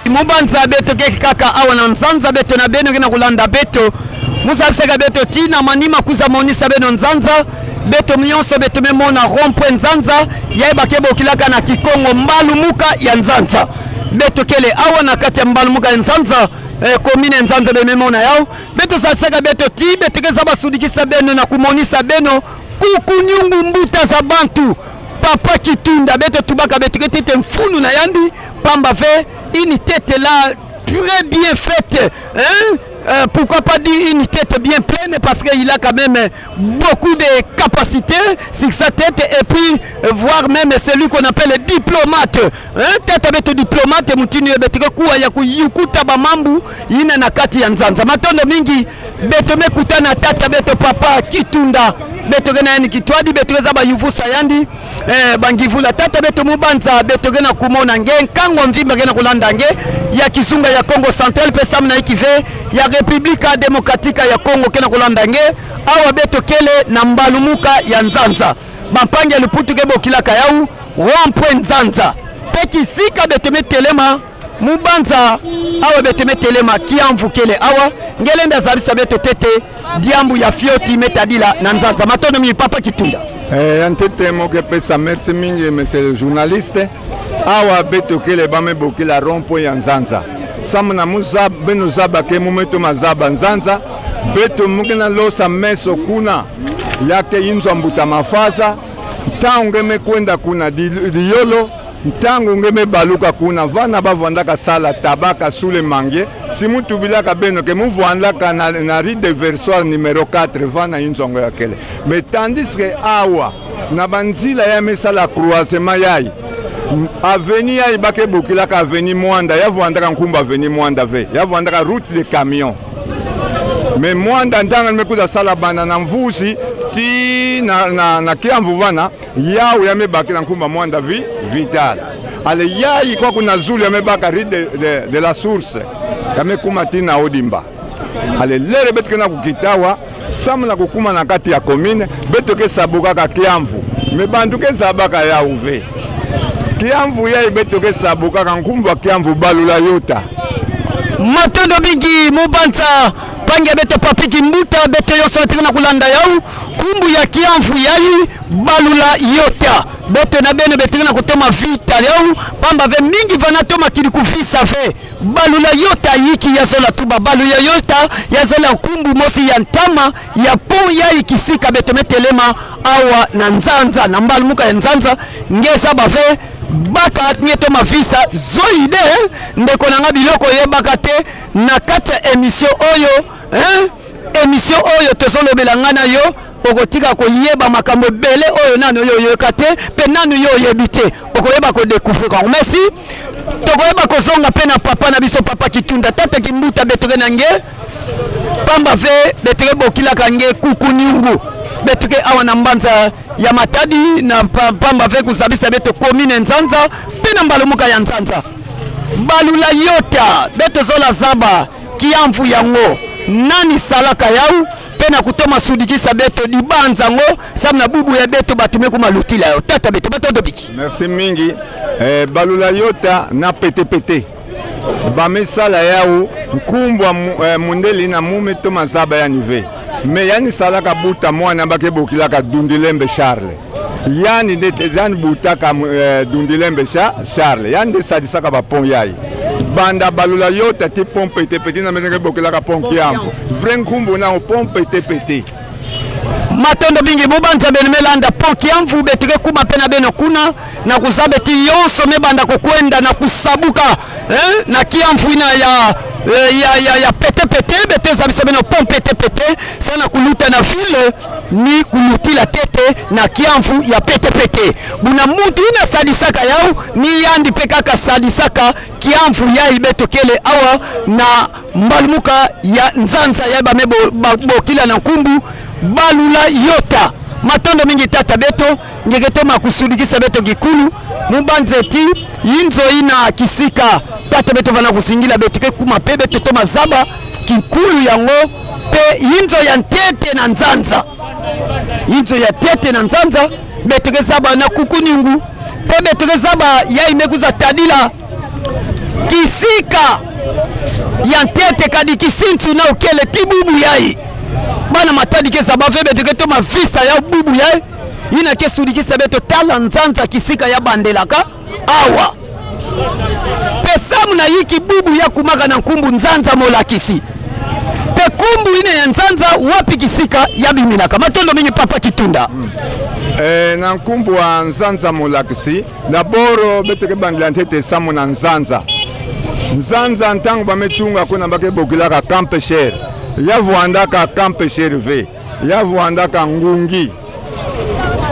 Mubanza beto kaka awa na nzanza beto na beno kena kulanda beto musa sega beto tina manima kuza monisa beno nzanza beto mionso beto memona rompwe nzanza yaiba kebo kilaka na Kikongo mbalumuka ya nzanza beto kele awa na kati ya mbalumuka ya nzanza komine nzanza bememona yao beto sasega beto ti beto keza basudikisa beno na kumonisa beno kukunyungu mbuta za bantu papa Kitunda beto tubaka beto ketete mfunu na yandi pamba fait une tête là très bien faite hein? Pourquoi pas dire une tête bien pleine parce qu'il a quand même beaucoup de capacités sur sa tête et puis voir même celui qu'on appelle le diplomate hein? Tête avec diplomate mutini betike kuwa ya kuyukuta bamambu ina na kati ya nzanza matondo mingi beto mekutana tata beto papa Kitunda beto gena yani kitwadi beto za bayuvusa yandi bangivula tata beto mubanza beto gena kumona nge kango mvimba gena kulanda nge ya kisunga ya Congo Central pesa mna ikive ya Republika Demokratika ya Congo kena kulanda nge awa beto kele na mbalumuka ya nzanza bampange luputu kebo kilaka yau rompwe nzanza peki sika beto metelema mubanza awa beto metelema kiamvu kele awa ngelenda zabisa beto tete diambu ya fioti metadila na nzanza matono mi papa Kitunda antete moke pesa merci mingi monsieur le journaliste awa beto kele bame bokila rompo ya nzanza samna muza beno zaba ke mumeto mazaba nzanza beto mukena losa meso kuna yake inzo mbuta mafaza tangu mekwenda kuna diyolo tangu ngeme baluka kuna vana bavandaka sala tabaka sule mange simutu bilaka beno ke muvandaka na rue de Versoir numéro 4 vana inzongo ya kele mais tandis que awa na banzila ya mesala croisement yai avenue ya ibake bokilaka avenue Mwanda ya vandaka nkumba avenue Mwanda ve ya vandaka route de camion mais Mwanda ndanga mekuza sala bana na mvusi ti na kiamvu vana yao ya mebaki na nkumba Mwanda vital ale yai kwa kuna zulu ya mebaka ride de la source ya mekuma tina odimba ale lere betu na kukitawa samna kukuma na kati ya commune betu ke sabuka ka kiamvu mebandu ke sabaka ya uve kiamvu yai betu ke sabuka ka nkumba kiamvu balula yota matondo bingi mubanza pange beto papiki mbuta beto yoso tina kulanda yau kumbu ya kiamvu yai balula yota beto na beno beto na kutoma vita leo pamba ve mingi vanatoma kilikufisa ve balula yota yiki ya zola tuba balu ya yota ya zola kumbu mosi ya ntama ya po ya ikisika beto metelema awa na nzanza na mbalumuka ya nzanza ngeza bave baka nyeto mafisa zoide ndeko na ngabiloko ye baka te na kata emission oyo emission oyo tozolobela ngana yo okotika ko yeba makambo bele oyo nano yo yokate pe nano yo yebite okoyeba ko découvrir merci tokoyeba ko zonga pe na papa na biso papa Kitunda tata kimbuta betre na nge pamba ve betre bokila kange kukunyungu betre awa na mbanza ya Matadi na pamba ve kuzabisa beto commune nzanza pe na mbalumuka ya nzanza balula yota beto zola zaba kiamvu yango nani salaka yau pena kutoma sudikisa beto dibanza ngo samna bubu ya beto batume kuma lutila yo tata beto batondo biki merci mingi balula yota na pete bamesala yao nkumbwa mundeli na mumeto mazaba ya nive me yani salaka buta mwana bake bokilaka Dundilembe Charles yani de butaka Dundilembe Charles yani de sadisaka ba pont yai banda balula yota ti pompe te petit na menenge bokilaka pont kiamvu vrai nkumbu na pompe te petit matondo bingi bubanza benemelanda pont kiamvu betike kuma pena beno kuna na kuzabe ti yonso mebanda kokwenda na kusabuka na kiamvu ina ya pete bete zabisa beno pompe te pete sana kuluta na file ni kulutila tete na kiamvu ya pete buna mutu ina sadisaka yao ni yandi pekaka sadisaka kiamvu ya ibeto kele awa na mbalumuka ya nzanza ya bamebo bokila na nkumbu balula yota matondo mingi tata beto ngeketoma kusudikisa beto gikulu mubanzeti yinzo ina kisika tata beto vana kusingila beto ke kuma pe beto toma zaba kikulu yango pe yinzo ya ntete na nzanza yinzo ya tete na nzanza beto ke zaba na kukunyungu pe beto ke zaba ya imekuza tadila kisika ya ntete kadi kisintu na ukele tibubu yai bana matadi kesa bavebe teketo mafisa ya bubu yai ina kesudikisa beto tala nzanza kisika ya bandelaka awa pesamu na yiki bubu ya kumaka na nkumbu nzanza molakisi pe kumbu ine ya nzanza wapi kisika ya biminaka matondo mingi Papa Kitunda na nkumbu wa nzanza molakisi na boro beteke bandela ntete samu na nzanza nzanza ntango bametunga kuna bake bokilaka camp cher ya vuandaka camp cher ve ya vuandaka ngungi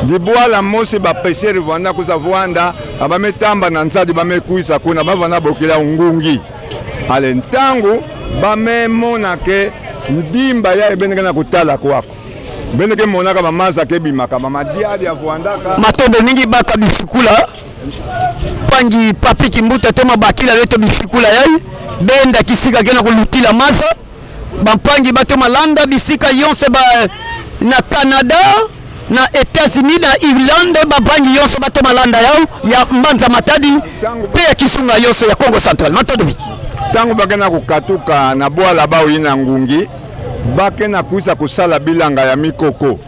dibwala mosi ba pêcher vuanda kuza vuanda abametamba na nzadi bamekuisa kuna bavana bokila ngungi ale ntango bamemona ke ndimba ya ebeneka na kutala kwako beneke monaka bamaza ke bimaka mamadiadi ya vuandaka matondo mingi baka bifikula pangi papi kimbuta tema bakila leto bifikula yai benda kisika kena kulutila maza bampangi bato malanda bisika yonse ba na Canada na États-Unis na Irlande babangi yonse bato malanda yao ya Mbanza Matadi pe ya kisunga yonse ya Congo Central matondo biki tango bakena kukatuka na bwala bao ina ngungi bakena kuisa kusala bilanga ya mikoko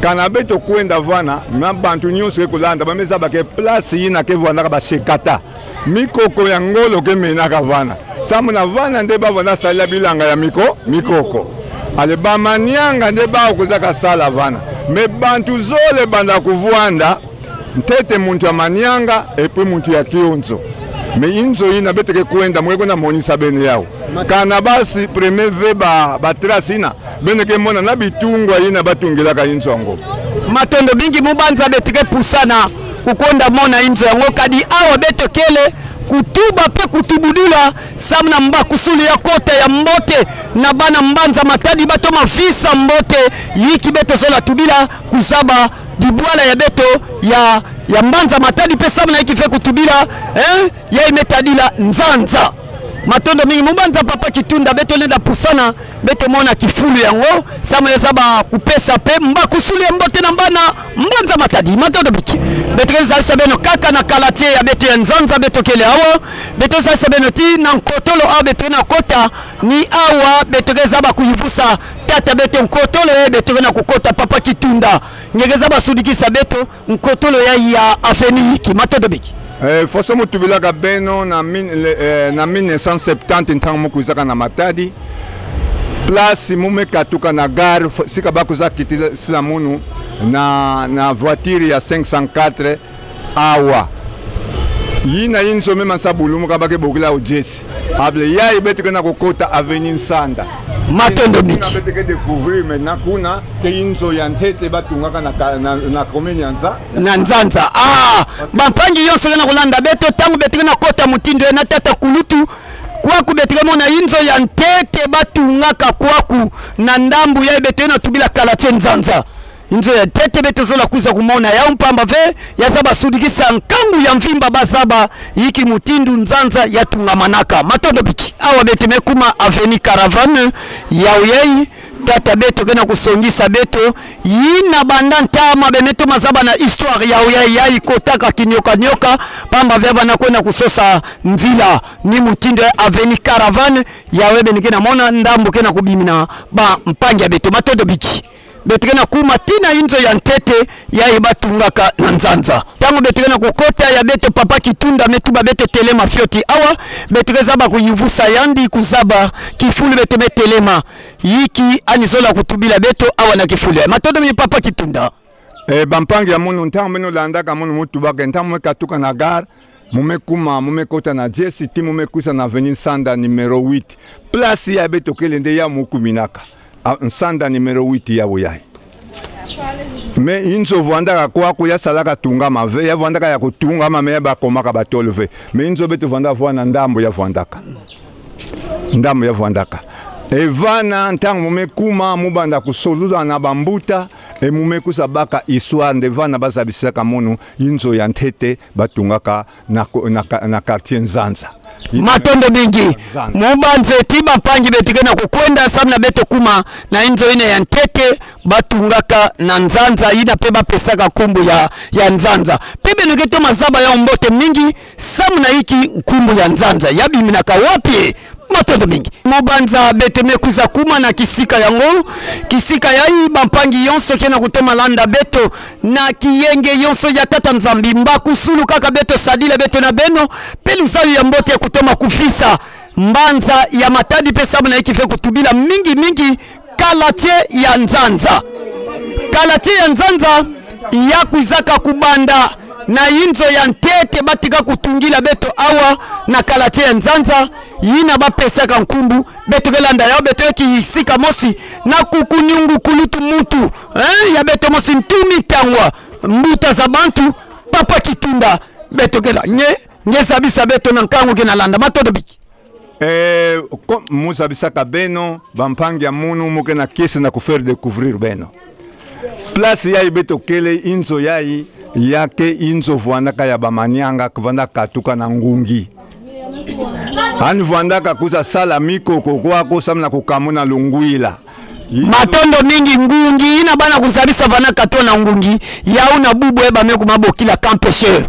kana beto kwenda vana na bantu nyonso kulanda bameza bake place ina ke vana ba shekata mikoko ya ngolo ke menaka vana samu na vana nde bavana sala bilanga ya mikoko ale bamanianga nde ba kuzaka sala vana me bantu zole banda kuvuanda ntete muntu ya manianga epe muntu ya kionzo me inzo ina beteke kwenda mweko na monisa bene yao kana basi premier ve ba trasina beneke mona na bitungwa ina batungilaka inzongo matondo bingi mubanza beteke pusana kukonda mona inzo yango kadi awa betokele kutuba pe kutubudula samna mba kusuli ya kote ya mbote na bana Mbanza Matadi bato mafisa mbote yiki beto sola tubila kusaba dibwala ya beto ya Mbanza Matadi pe samna yiki fe kutubila ya imetadila nzanza matondo mingi mubanza Papa Kitunda beto lenda pusana beto mona kifulu yango sama ya zaba kupesa pe mba kusuli ya mbote na mbana Mbanza Matadi matondo biki beto za sabeno kaka na kalatie ya beto ya nzanza beto kele awa beto za sabeno ti na nkotolo a beto na kota ni awa beto za ba kuyivusa tata beto nkotolo beto na kukota Papa Kitunda ngeza ba sudikisa beto nkotolo ya afeni hiki matondo biki foso mutubilaka beno na 1970 ntango mokuzaka na Matadi place mumekatuka na gare sika bakuza kitila sila munu na voiture ya 504 awa yina inzo mema sabulu kabake bokila ojesi able ya ibetike na kokota avenue Nsanda matondo biki na beteke découvrir maintenant kuna ke inzo ya ntete batungaka na commune na nzanza bampangi yonso na kulanda beto tangu betike na kota mutindo na tata kulutu kwaku betike mona inzo ya ntete batungaka kwaku na ndambu ya betike na tubila kalatie nzanza inzo ya tete beto zola kuza kumona ya mpamba ve ya zaba sudikisa nkangu ya mvimba bazaba yiki mutindu nzanza ya tungamanaka matondo biki awa bete mekuma aveni caravane ya uyei tata beto kena kusongisa beto yina banda ntama beneto mazaba na histoire ya uyei ya ikotaka kinyoka pamba ve bana kwenda kusosa nzila ni mutindo ya aveni caravane ya webe nikena mona ndambo kena kubimina ba mpangi beto matondo biki betekena kuma tina inzo ya ntete ya ibatungaka na nzanza tango betekena kukota ya beto Papa Kitunda metuba beto telema fioti awa betekeza ba kuyivusa yandi kuzaba kifulu beto metelema yiki anizola kutubila beto awa na kifulu matondo mi Papa Kitunda bampangi ya munu ntango meno landaka munu mutubaka ntango mekatuka na gare mumekota na jesi ti mumekusa na avenue Nsanda numero 8 place ya beto kelende ya mukuminaka Nsanda numero 8 ya uyai me inzo vandaka kwako ya salaka tunga mave ya vandaka ya kutunga mame ba komaka batolve me inzo beto vanda vwana ndambo ya vandaka evana ntango mumekuma mubanda kusoluza na bambuta mumekusa baka histoire de vana bazabisaka mono inzo ya ntete batungaka na quartier Nzanza matondo mingi mubanze tiba mpangi betikena kukwenda samna beto kuma na inzo ine ya ntete batungaka na nzanza ina peba pesaka kumbu ya nzanza pebe nuketo mazaba ya mbote mingi samna hiki kumbu ya nzanza yabi minaka wapi matondo mingi mubanza beteme kuza kuma na kisika yango kisika yai bampangi yonso kena kutoma landa beto na kiyenge yonso ya tata nzambi mbaku sulu kaka beto sadile beto na beno pelu sayu ya mbote ya kutoma kufisa mbanza ya matadi pesa na ikife kutubila mingi kalatie ya nzanza ya kuzaka kubanda na inzo ya ntete batika kutungila beto awa na kalatie ya nzanza yina bapesaka nkumbu beto kelanda yao beto kisika mosi na kukunyungu kulutu mutu ya beto mosi ntumi tangwa mbuta za bantu papa kitunda beto kela nye sabisa beto na nkangu kena landa matodo biki musa bisaka beno bampangi ya munu muke na kesi na kufaire découvrir beno place yai beto kele inzo yai yake inzo vuandaka ya bamanyanga kuvanda katuka na ngungi ani vuandaka kuza sala mikoko kwako samna kukamuna lunguila matondo mingi ngungi ina bana kusabisa vana katona ngungi yauna bubu eba meku mabokila campeshe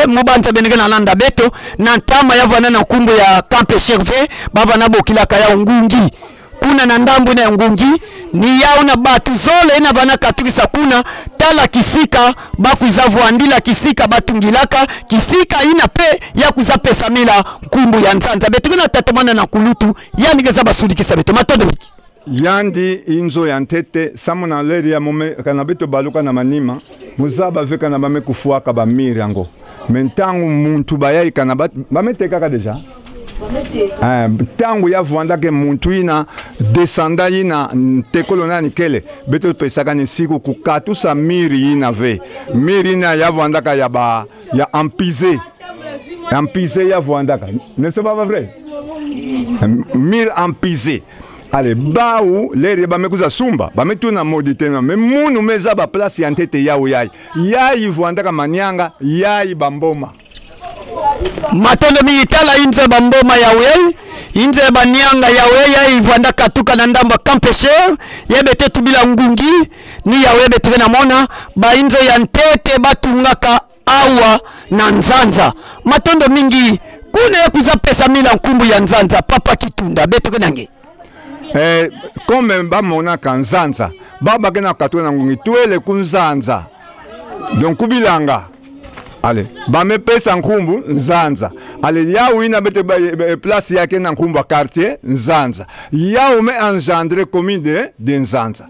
mubanza beneke na landa beto na ntama ya vana na kumbu ya campeshe ve baba nabokila kaya ngungi kuna na ndambu na ngungi ni yauna batu zole ina vana katukisa kuna tala kisika bakuizavu andila kisika batungilaka kisika ina pe ya kuzapesa mila kumbu ya nzanza beto kuna tatomana na kulutu yani geza basudikisa beto matondo wiki yandi inzo ya ntete samuna leri ya mume kana beto baluka na manima muzaba veka na bame kufuaka ba miri yango mentangu muntu bayai kana bameteka ka deja tangu ya vuandake muntu ina desanda ina tekolo nani kele beto pesaka ni siku kukatu sa miri ina ve miri ina ya vuandaka ya ampize ya vuandaka n'est-ce pas vrai mir ampize ale baou lere ba mekuza sumba ba metuna moditena me munu meza ba place ya ntete yao yai vuandaka manyanga yai bamboma matondo miitala inze bamboma yawe inze banyanga yawe yai vuandaka tuka na ndamba campeshe yebe tetu bila ngungi ni yawe betu na mona ba inzo ya ntete batungaka awa na nzanza matondo mingi kuna ya kuza pesa mila nkumbu ya nzanza papa kitunda betu kenange comme bamona kanzanza baba kena katona ngungi tuele kunzanza donc kubilanga ale bame pesa nkumbu nzanza ale yao ina bete place yake na nkumbu quartier nzanza yao me engendre commune de nzanza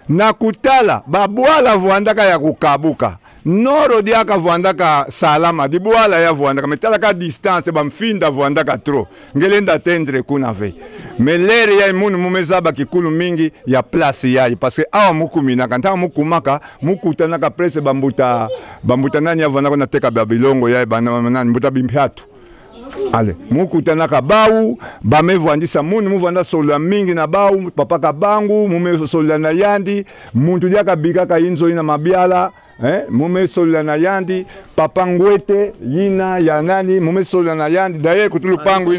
na kutala babwala vuandaka ya kukabuka noro diaka vuandaka salama dibuala ya vuandaka metala ka distance bamfinda vuandaka tro ngelenda tendre kuna ve melere ya imunu mumezaba kikulu mingi ya place yai parce que awa mukumina kanta mukumaka mukutanaka presse bambuta nani ya vuandaka na teka babilongo yai bana nani mbuta bimpiatu ale mukutanaka bau bamevwandisa munu muvanda sola mingi na bau papaka bangu mume sola na yandi muntu diaka bikaka inzo ina mabiala mume sola na yandi papa ngwete yina ya nani mume sola na yandi daye kutulu pangu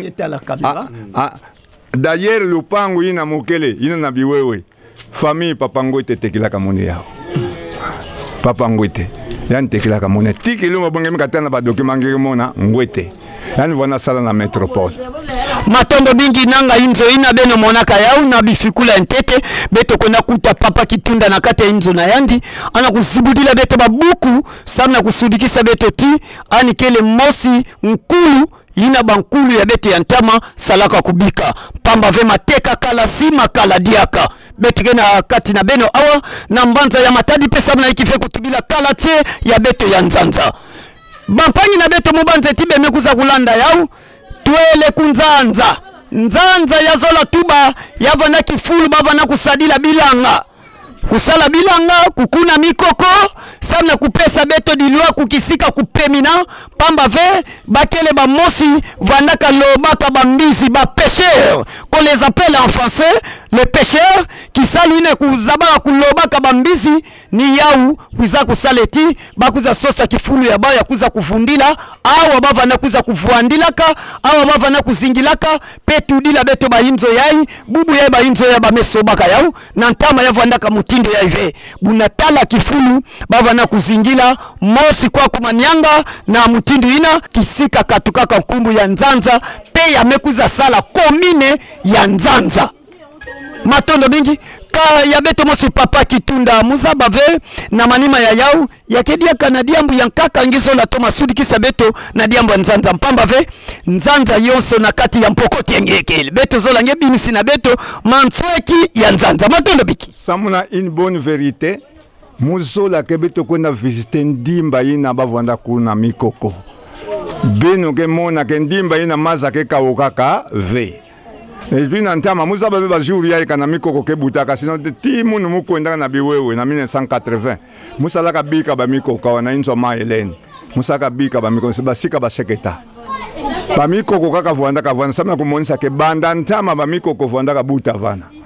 daye lupangu yina mukele yina na biwewe famille papa ngwete tekilaka muni yao papa ngwete yani tekilaka muni tikiluma bonge mikatana ba document ngimona ngwete yani wana sala na metropole matondo bingi nanga inzo ina beno monaka yao na bifikula ntete beto kona kuta papa kitunda na kata inzo na yandi ana kusibudila beto babuku samna kusudikisa beto ti ani kele mosi nkulu ina bankulu ya beto ya ntama salaka kubika pamba vema teka kala sima kala diaka beto kena kati na beno awa na mbanza ya matadi pesa mna ikife kutubila kala tie ya beto ya nzanza bampangi na beto mubanze tibe mekuza kulanda yao tuele kunzanza nzanza ya zola tuba yavana kifulu bavana kusadila bilanga kusala bilanga kukuna mikoko samna kupesa beto dilwa kukisika kupemina pamba ve bakele bamosi vandaka lobaka bambizi ba pêcheur qu'on les appelle en français le pêcheur qui saline kuzaba kuloba kabambizi ni yau kuza kusaleti bakuza sosa kifulu ya baya kuza kufundila au abava na kuza kufuandilaka au abava na kuzingilaka petu dila beto bainzo yai bubu yai bainzo ya bamesobaka yau na ntama ya vandaka mutindo ya ive bunatala kifulu bava na kuzingila mosi kwa kumanyanga na mutindo ina kisika katukaka nkumbu ya Nzanza pe ya mekuza sala komine ya Nzanza matondo mingi ka ya beto mosi papa kitunda muzabave na manima ya yau ya kedia kanadiambu ya nkaka ngizo la Thomas Sudi kisa beto na diambu Nzanza mpamba ve Nzanza yonso na kati ya mpokoti ya ngekele beto zola nge binisi na beto mansweki ya Nzanza matondo biki samuna une bonne vérité muzola ke beto kwenda visiter ndimba ina bavanda kuna mikoko beno ke mona ke ndimba ina maza ke kawokaka ve et puis nantama muza babe ba jour ya kana mikoko ke butaka sino ti munu mukwenda na biwewe na 1980 musala ka bika ba mikoko na inzo ma Hélène musaka bika ba mikoko se basika ba seketa ba mikoko kaka vanda sama kumonisa ke banda ntama ba mikoko vanda ka buta vana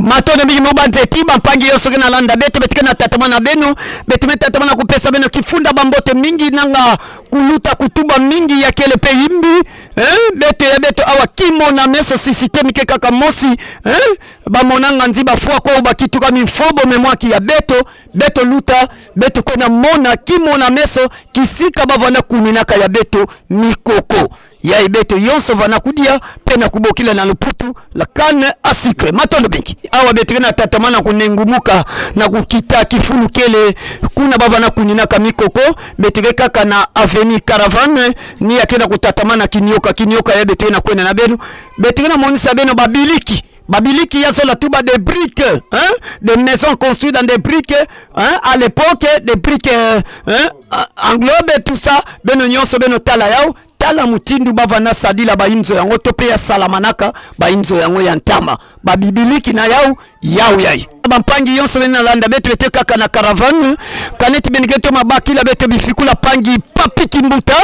matondo mingi mobante tiba mpangi yoso kena landa beto betikena tatamana beno betume tatamana kupesa beno kifunda bambote mingi nanga kuluta kutuba mingi ya kele peimbi beto ya beto awa kimo na meso système ke kaka mosi bamonanga nziba fwa kwa ubakituka mifobo memwaki ya beto luta beto kona mona kimo na meso kisika bavana kuminaka ya beto mikoko ya ibeto yonso vana kudia pena kubokila na luputu la kane asikre matondo bingi awa betrena tatamana kunengumuka na kukita kifulu kele kuna bavana kuninaka mikoko betreka kana aveni caravane ni yakena kutatamana kinyoka ya betrena kwena na benu betrena monisa beno babiliki ya sola tuba des briques des maisons construites dans des briques à l'époque des briques englobe tout ça beno nyonso beno tala yao tala mutindu bavana sadila bainzo yango tope ya salamanaka bainzo yango ya ntama babibiliki na yau yai bampangi yonso bena landa beto bete kaka na caravane kaneti bengeto mabakila beto bifikula pangi papi kimbuta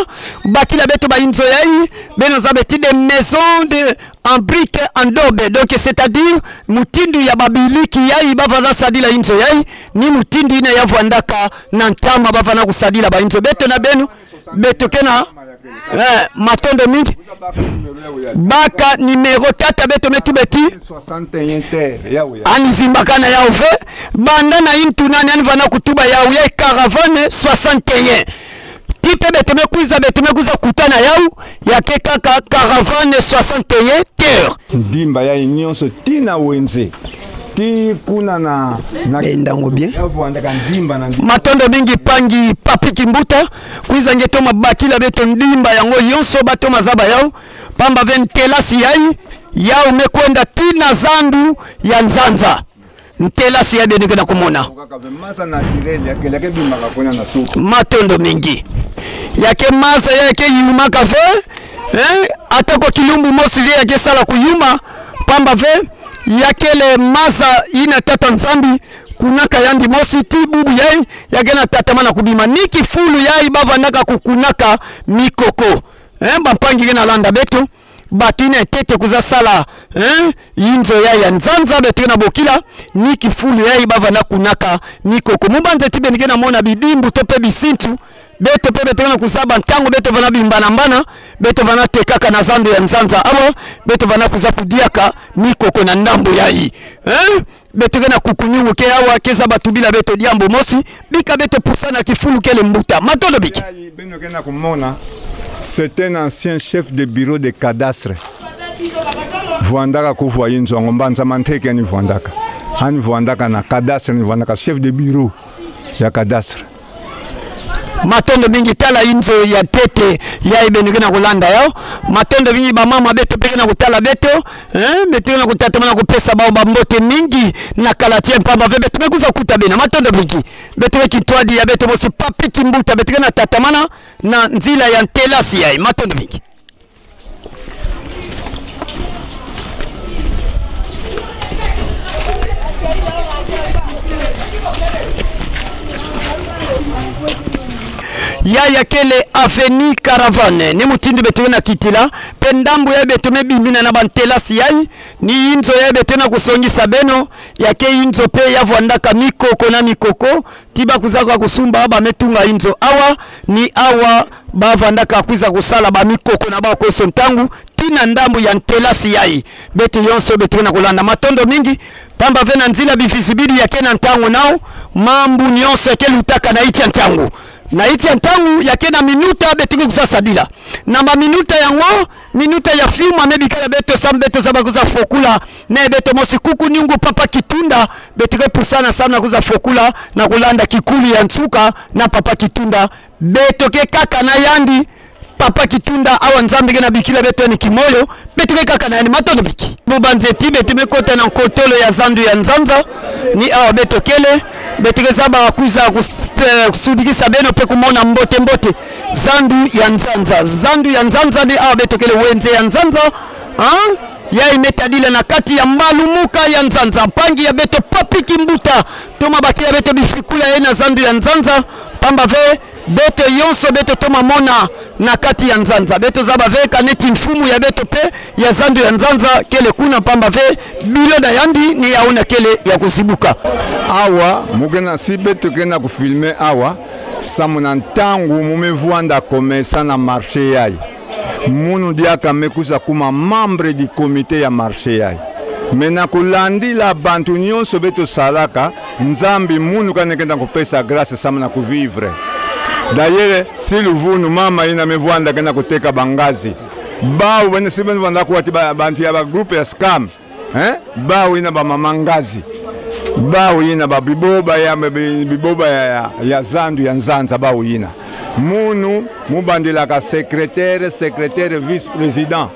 bakila beto bainzo yai beno za beti de maison de en brique en dobe donc c'est-à-dire mutindu ya babiliki yai bavana sadila inzo yai ni mutindu ina yavandaka na ntama bavana kusadila bainzo beto na beno beto kena matondo mingi baka numero tata beto metu beti 61 terre yawe anizimbakana ya uve banda na intunani anivana kutuba ya uye caravane 61 tipe beto mekuza kutana yau ya kekaka caravane 61 terre ndimba ya nyonso tina wenze ti kuna na bendango bien yavandaka ndimba na matondo mingi pangi papi kimbuta kuiza ngeto mabakila beto ndimba yango yonso bato mazaba yao pamba ven telasi yao mekwenda tina zandu ya Nzanza ntelasi ya benike na kumona matondo mingi yake masa yake yuma kafe atako kilumbu mosi yake sala kuyuma pamba ve yakele maza ina tata nzambi kunaka yandi mosi ti bubu yai yagena tatamana kubima niki fulu yai bavandaka kukunaka mikoko bampangi gena landa beto batine tete kuza sala inzo yai ya Nzanza beto na bokila niki fulu yai bavanda kunaka mikoko mubanze tibe ngena mona bidimbu tope bisintu beto pe beto na kusaba ntango beto vana bimbana mbana beto vana tekaka na zando ya Nzanza abo beto vana kuza kudiaka mikoko na ndambo yai beto gena kukunyungu ke awa keza batubila beto diambo mosi bika beto pusana kifulu kele mbuta matondo biki beno gena kumona c'est un ancien chef de bureau de cadastre voandaka kuvwa inzo ngombanza manteke ni voandaka hani voandaka na cadastre ni voandaka chef de bureau ya cadastre matondo mingi tala inzo ya tete ya ibenike na kulanda yao matondo mingi ba mama beto peke na kutala beto beto na kutatamana kupesa bao bambote mingi na kalatie mpamba ve beto mekuza kutabena matondo mingi beto kitwadi ya beto mosi papi kimbuta beto na tatamana na nzila ya ntelasi ya matondo mingi ya kele Avenue Caravane ni mutindi betu na kitila pendambu ya betu mebimina na bantelasi yai ni inzo ya betu na kusongisa beno yake inzo pe ya vwandaka mikoko na mikoko tiba kuzaka kusumba aba metunga inzo awa ni awa bavandaka kwiza kusala ba mikoko na ba koso ntangu tina ndambu ya ntelasi yai betu yonso betu na kulanda matondo mingi pamba vena nzila bifisibidi yake na ntangu nao mambu nyonso yake lutaka na ichi ntangu na iti ntangu yake na minuta betu kusasadila na ma minuta yango minuta ya filmu amebikala beto sambeto sabakuza fokula na beto mosi kuku nyungu papa kitunda betu pusana sana kuza fokula na kulanda kikuli ya nsuka na papa kitunda beto ke kaka na yandi papa kitunda awa nzambi gena bikila beto ni kimoyo beto ke kaka na yandi matono biki mubanzeti betu mekota na nkotolo ya zandu ya nzanza ni awa beto kele betu saba kuza kusudikisa beno pe kumona mbote zandu ya nzanza ni awa beto kele wenze ya nzanza ya imetadile na kati ya malumuka ya nzanza pangi ya beto papi kimbuta toma baki ya beto bifikula ya zandu ya nzanza pamba ve beto yonso beto toma mona na kati ya nzanza beto zaba ve kaneti mfumu ya beto pe ya zandu ya nzanza kele kuna pamba ve bilo na yandi ni yaona kele ya kusibuka awa mugena si beto kena kufilme awa samuna ntangu mumevwanda komesa na marché yai munu diaka mekuza kuma membre du comité ya marché yai mena kulandila bantu nyonso beto salaka nzambi munu kanekenda kupesa grâce samuna kuvivre d'ailleurs si luvunu mama ina mevwanda kena kuteka bangazi bawo wene siben vanda kuati bantu ya ba groupe ya scam bawo ina ba mamangazi bawo ina ba biboba ya zandu ya nzanza bawo ina munu mubandila ka secrétaire vice-président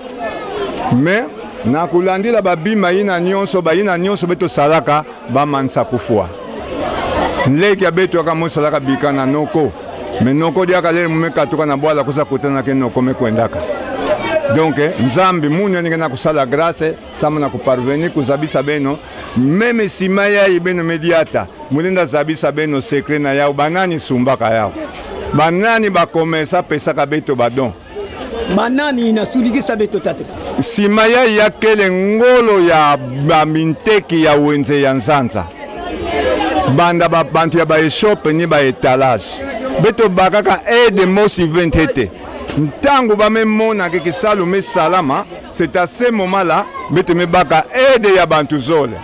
mais na kulandila babima ina nyonso beto salaka ba mansa kufua leki ya beto aka mosalaka bikana noko mais noko diaka lele mumeka tuka na bwala kusa kutana ke noko mekwendaka donc nzambi munu ngena kusala grâce sama na kuparvenir kuzabisa beno meme simaya ibeno mediata mulinda zabisa beno secret na yao banani sumbaka yao banani bakomesa pesa ka beto badon banani inasudikisa beto tate simaya ya kele ngolo ya baminteki ya wenze ya nzanza banda bantu ya ba shop ni ba etalage beto bakaka aide mosi 20 ntango bamemona ke kisalo mesalama c'est à ce moment là beto mebaka aide ya bantu zole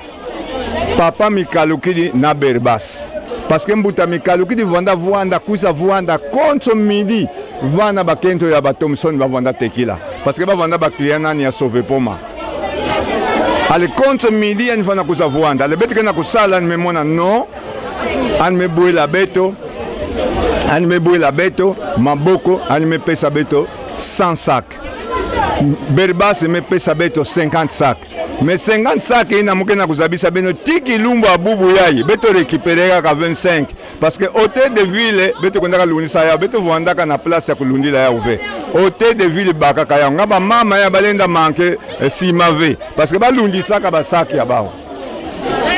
papa mikalukidi na berbas parce que mbuta mikalukidi vanda kuisa vanda contre midi vana bakento ya batomson bavanda tekila parce que bavanda ba client nani ya sauver poma ale contre midi ani vana kuisa vanda le beto kana kusala ni memona no ani mebuela beto maboko ani me pesa beto 100 sacs berbas me pesa beto 50 sacs mais 50 sacs ina mukena kuzabisa beno tiki lumba abubu yai beto récupérer ka 25 parce que hôtel de ville beto kondaka lunisa ya beto vwandaka na place ya kulundila ya uve hôtel de ville bakaka ya ngaba mama ya balenda manke simave parce que balundisa ka basaki ya bao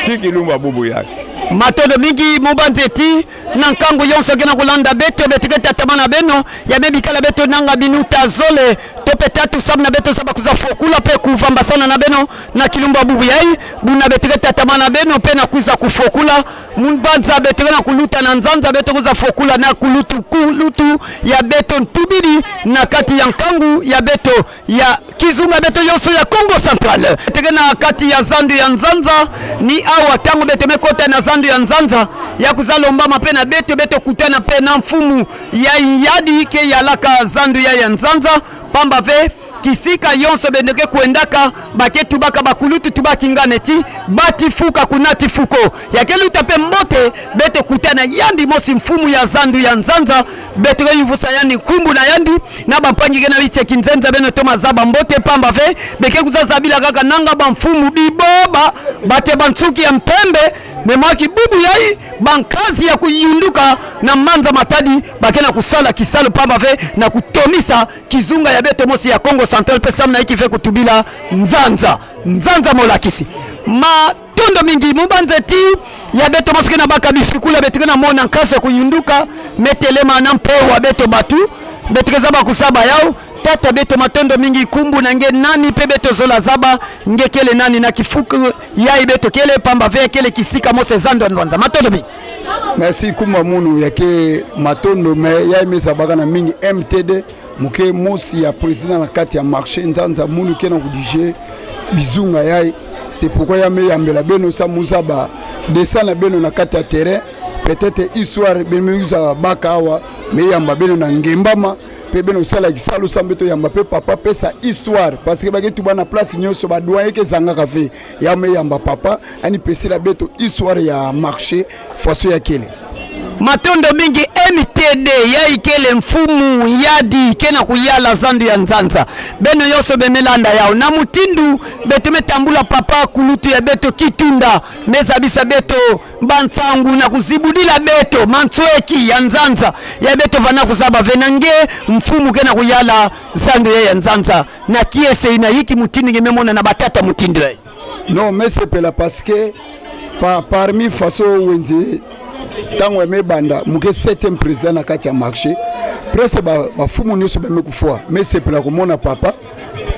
tiki lumba abubu yai matodo mingi mubanzeti na nkangu yonso gena kulanda beto betiketa tamana beno ya mebikala beto nanga binuta zole tope tatu sabna beto saba kuza fokula pe kuvamba sana na beno na kilumba bubu yai buna betiketa tamana beno pe na kuza kufokula munbanza beto na kuluta na nzanza beto kuza fokula na kulutu ya beto ntubidi na kati ya nkangu ya beto ya kizunga beto yonso ya Congo Central tegena kati ya zandu ya nzanza ni awa tangu beto mekota na zandu ya nzanza ya kuzalomba mapena beto kutana pe na mfumu ya yadi ke yalaka zandu ya nzanza pamba ve kisika yonso bendeke kuendaka baketu baka bakulutu tubaki nganeti batifuka kunatifuko yakeluta pe mbote beto kutana yandi mosi mfumu ya zandu ya nzanza beto yivusa yani kumbu na yandi na bampangi gena biche kinzenza beno toma zaba mbote pamba ve beke kuzazabila kaka nanga ba mfumu biboba bate bantsuki ya mpembe memaki bubu yai bankazi ya kuyunduka na manza matadi bakena kusala kisalo pamba ve na kutomisa kizunga ya beto mosi ya Kongo central pesa mna iki fe kutubila Nzanza molakisi matondo mingi mubanzeti ya beto moske na baka bifikula beto na mona nkasa kuyunduka metelema na mpewa beto batu beto zaba kusaba yao tata beto matondo mingi kumbu na nge nani pe beto zola zaba nge kele nani na kifuku ya beto kele pamba ve kele kisika mose zando Nzanza matondo mingi. Merci kumba munu yake matondo me ya imeza bagana mingi MTD muke mosi ya président na kati ya marché Nzanza munu kena kudige bizunga yai c'est pourquoi ya me yambela beno sa muzaba desana beno na kati ya terrain peut-être histoire beno yuza baka awa me yamba beno na ngembama pe beno sala kisalo sambeto yamba pe papa pesa histoire parce que bagetu bana place nyonso ba doyen ke zanga kafe ya me yamba papa ani pesi la beto histoire ya marché faso ya kele matondo mingi MTD ya ikele mfumu yadi kena kuyala zandu ya Nzanza beno yoso bemelanda yao na mutindu beto metambula papa kulutu ya beto kitunda meza bisa beto bansangu na kuzibudila beto mantsweki ya Nzanza ya beto vana kuzaba venange mfumu kena kuyala zandu ya Nzanza na kiese ina hiki mutindu ngememona na batata mutindu ya non mais c'est pela parce que parmi faso wenzi tango me banda muke 7e président na kati ya marché presque ba fumu nyonso ba mekufua mais c'est pela komona papa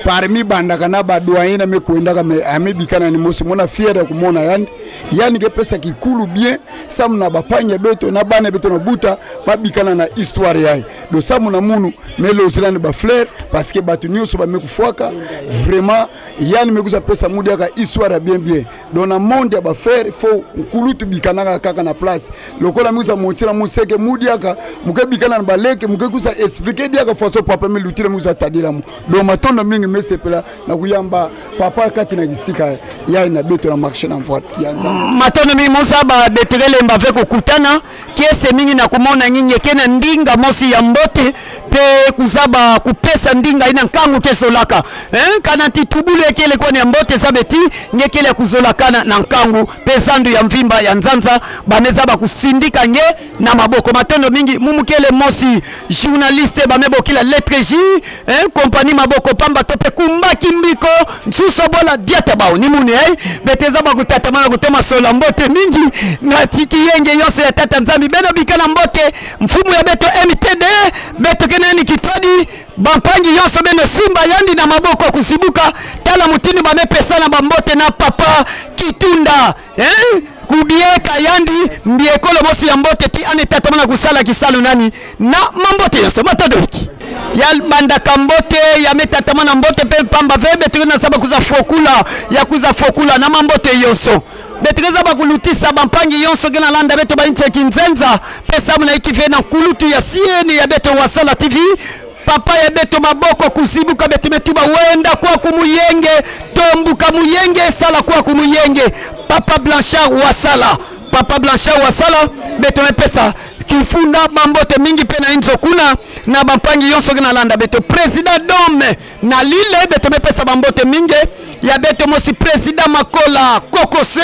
parmi banda kana ba doyen na mekwenda ka me amebikana ni mosi mona fier de komona yani ke pesa kikulu bien samu na bapanya beto na bana beto na buta babikana na histoire yai do samu na munu melo zilani ba fleur parce que batu nyonso ba mekufuaka vraiment yani mekuza pesa mudi aka histoire bien dans le monde ya ba faire faut kulutu bikana kaka na place lokola muza montira museke mudi aka mukebikana na baleke mukekuza expliquer dia ka faso papa me lutira muza tadila mu do matondo mingi mesepela na kuyamba papa kati na kisika ya na beto na marché na mvote matono mi mosa ba betrele mbave kukutana kiese mingi na kumona nyinyi kena ndinga mosi ya mbote pe kuzaba kupesa ndinga ina nkangu kesolaka kana titubulu ekele kwa ni mbote sabeti ngekele kuzolakana na nkangu pe zandu ya mvimba ya Nzanza bameza ba kusindika nge na maboko matondo mingi mumukele mosi journaliste bamebo kila lettre J compagnie maboko pamba tope kumbaki mbiko nsuso bola diata bao ni muni beteza ba kutatamana kutema sola mbote mingi na tiki yenge yose ya tata Nzambi beno bikala mbote mfumu ya beto MTD beto kenani kitodi bampangi yonso beno simba yandi na maboko kusibuka tala mutini bamepesa na bambote na papa kitunda kubieka yandi mbiekolo mosi ya mbote ti ane tatamana kusala kisalo nani na mambote yonso matodo wiki ya banda kambote ya metatamana mbote pe pamba vebe tukena saba kuza fokula na mambote yonso betreza ba kulutisa bampangi yonso gena landa beto ba inche kinzenza pesa mna ikife na kulutu ya sieni ya beto wasala TV papa ya beto maboko kusibuka beto metuba wenda kwa kumuyenge tombuka muyenge sala kwa kumuyenge papa Blanchard wasala beto mepesa kifunda bambote mingi pena inzo kuna na bampangi yonso gena landa beto president dome na lile beto mepesa bambote mingi ya beto mosi president Makola Kokose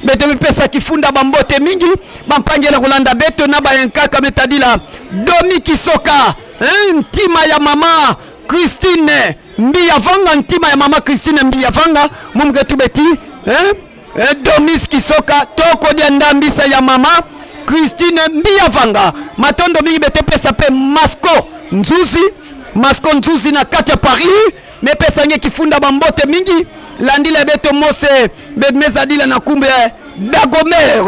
beto mepesa kifunda bambote mingi bampangi la kulanda beto na bayenkaka metadila Domi Kisoka ntima ya mama Christine Mbiyavanga ntima ya mama Christine Mbiyavanga mumgetu beti Domis Kisoka toko dia ndambisa ya mama Christine Mbiyavanga matondo mingi beto pesa pe Masco Nzuzi na kati Paris mepesa nge kifunda bambote mingi landile beto mose bedmezadila na kumbe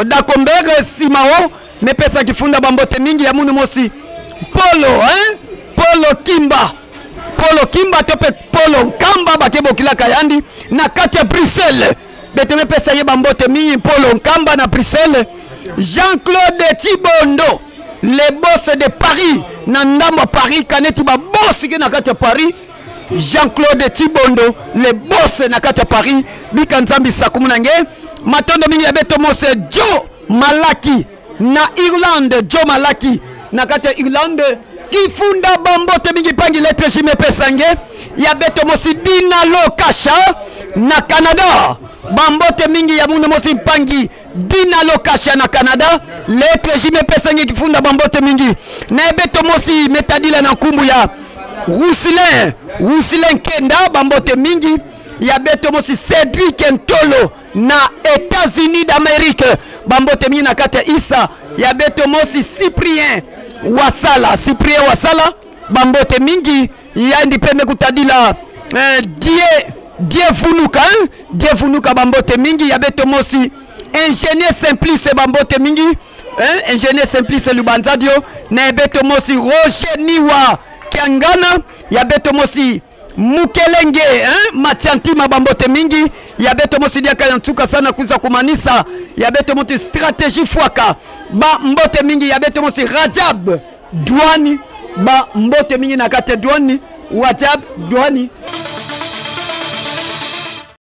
Dagomer Simao mepesa kifunda bambote mingi ya munu mosi Polo Kimba tope Polo Nkamba bakebo kila kayandi na kati ya Bruxelles beto mepesa ye bambote mingi Polo Nkamba na Bruxelles Jean-Claude Tibondo les boss de Paris na ndamba Paris kaneti ba boss ke na kati ya Paris Jean-Claude Tibondo les boss na kati ya Paris bika Nzambi sakumunange matondo mingi ya beto mose Joe Malaki na Irlande Joe Malaki na kati ya Irlande kifunda bambote mingi pangi lettre jime pesange ya beto mosi Dina Lokasha na Canada bambote mingi ya mune mosi pangi Dina Lokasha na Canada lettre jime pesange kifunda bambote mingi na beto mosi metadila na kumbu ya Rousselen Kenda bambote mingi ya beto mosi Cedric Ntolo na États-Unis d'Amérique bambote mingi na kata Isa ya beto mosi Cyprien Wasala bambote mingi ya ndipeme kutadila Die Funuka bambote mingi ya beto mosi Ingénieur Simplice bambote mingi Ingénieur Simplice Lubanzadio na beto mosi Roger Niwa Kiangana ya beto mosi Mukelenge Matiantima bambote mingi ya beto mosi diaka yantuka sana kuza kumanisa ya beto mosi stratégie fuaka ba mbote mingi ya beto mosi Rajab Douani ba mbote mingi na kate Douani Rajab Douani